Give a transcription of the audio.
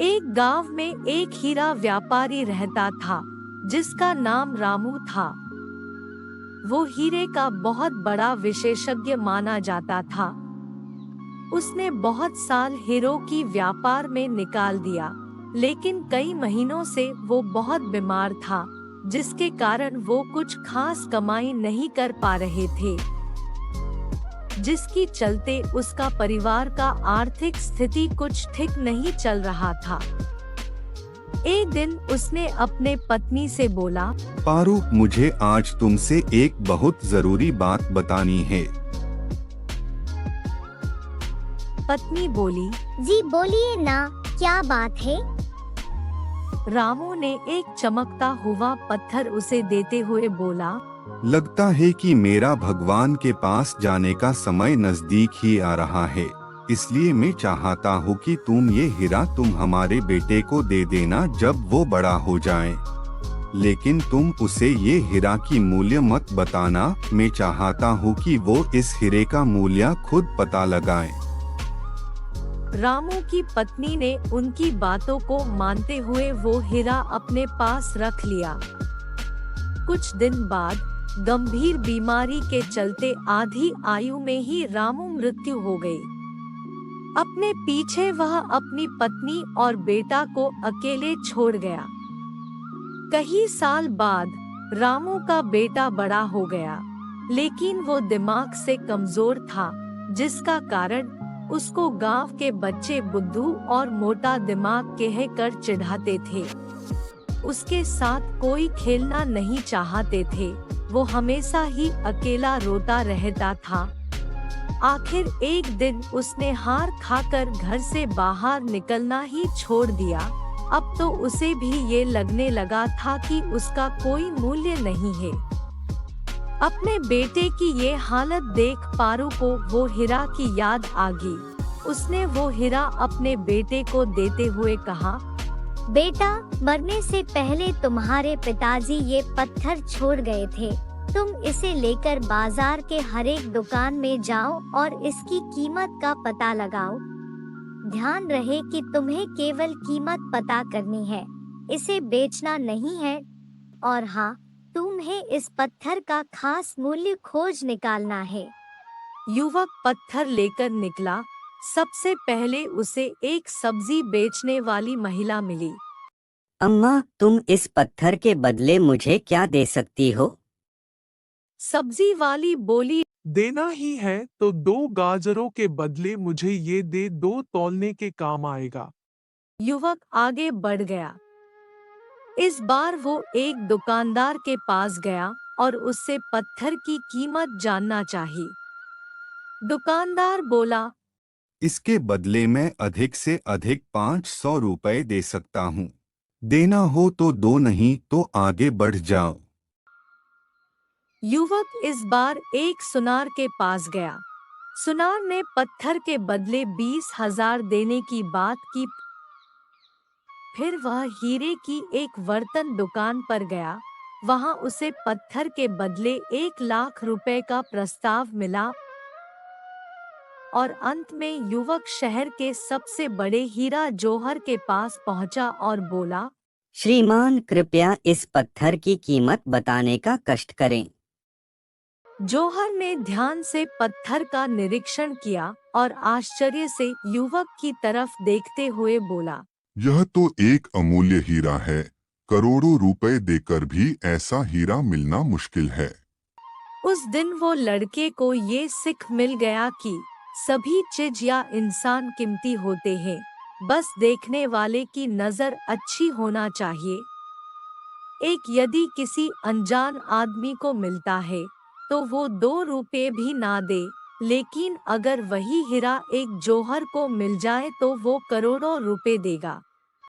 एक गांव में एक हीरा व्यापारी रहता था जिसका नाम रामू था। वो हीरे का बहुत बड़ा विशेषज्ञ माना जाता था। उसने बहुत साल हीरों की व्यापार में निकाल दिया, लेकिन कई महीनों से वो बहुत बीमार था, जिसके कारण वो कुछ खास कमाई नहीं कर पा रहे थे, जिसकी चलते उसका परिवार का आर्थिक स्थिति कुछ ठीक नहीं चल रहा था। एक दिन उसने अपने पत्नी से बोला, पारू, मुझे आज तुमसे एक बहुत जरूरी बात बतानी है। पत्नी बोली, जी बोलिए ना, क्या बात है? रामू ने एक चमकता हुआ पत्थर उसे देते हुए बोला, लगता है कि मेरा भगवान के पास जाने का समय नजदीक ही आ रहा है, इसलिए मैं चाहता हूँ कि तुम ये हीरा तुम हमारे बेटे को दे देना जब वो बड़ा हो जाए। लेकिन तुम उसे ये हीरा की मूल्य मत बताना, मैं चाहता हूँ कि वो इस हीरे का मूल्य खुद पता लगाए। रामू की पत्नी ने उनकी बातों को मानते हुए वो हीरा अपने पास रख लिया। कुछ दिन बाद गंभीर बीमारी के चलते आधी आयु में ही रामू मृत्यु हो गई। अपने पीछे वह अपनी पत्नी और बेटा को अकेले छोड़ गया। कई साल बाद रामू का बेटा बड़ा हो गया, लेकिन वो दिमाग से कमजोर था, जिसका कारण उसको गांव के बच्चे बुद्धू और मोटा दिमाग कहकर चिढ़ाते थे। उसके साथ कोई खेलना नहीं चाहते थे, वो हमेशा ही अकेला रोता रहता था। आखिर एक दिन उसने हार खाकर घर से बाहर निकलना ही छोड़ दिया। अब तो उसे भी ये लगने लगा था कि उसका कोई मूल्य नहीं है। अपने बेटे की ये हालत देख पारू को वो हीरा की याद आ गई। उसने वो हीरा अपने बेटे को देते हुए कहा, बेटा, मरने से पहले तुम्हारे पिताजी ये पत्थर छोड़ गए थे। तुम इसे लेकर बाजार के हर एक दुकान में जाओ और इसकी कीमत का पता लगाओ। ध्यान रहे कि तुम्हें केवल कीमत पता करनी है, इसे बेचना नहीं है। और हाँ, तुम्हें इस पत्थर का खास मूल्य खोज निकालना है। युवक पत्थर लेकर निकला। सबसे पहले उसे एक सब्जी बेचने वाली महिला मिली। अम्मा, तुम इस पत्थर के बदले मुझे क्या दे सकती हो? सब्जी वाली बोली, देना ही है तो 2 गाजरों के बदले मुझे ये दे दो, तौलने के काम आएगा। युवक आगे बढ़ गया। इस बार वो एक दुकानदार के पास गया और उससे पत्थर की कीमत जानना चाहिए। दुकानदार बोला, इसके बदले मैं अधिक से अधिक 500 रुपए दे सकता हूँ। देना हो तो दो, नहीं तो आगे बढ़ जाओ। युवक इस बार एक सुनार के पास गया। सुनार ने पत्थर के बदले 20,000 देने की बात की। फिर वह हीरे की एक बर्तन दुकान पर गया। वहां उसे पत्थर के बदले 1,00,000 रुपए का प्रस्ताव मिला। और अंत में युवक शहर के सबसे बड़े हीरा जौहर के पास पहुंचा और बोला, श्रीमान, कृपया इस पत्थर की कीमत बताने का कष्ट करें। जौहर ने ध्यान से पत्थर का निरीक्षण किया और आश्चर्य से युवक की तरफ देखते हुए बोला, यह तो एक अमूल्य हीरा है। करोड़ों रुपए देकर भी ऐसा हीरा मिलना मुश्किल है। उस दिन वो लड़के को ये सीख मिल गया कि सभी चीज या इंसान कीमती होते हैं, बस देखने वाले की नजर अच्छी होना चाहिए। यदि किसी अनजान आदमी को मिलता है तो वो 2 रुपए भी ना दे, लेकिन अगर वही हीरा एक जौहर को मिल जाए तो वो करोड़ों रुपए देगा।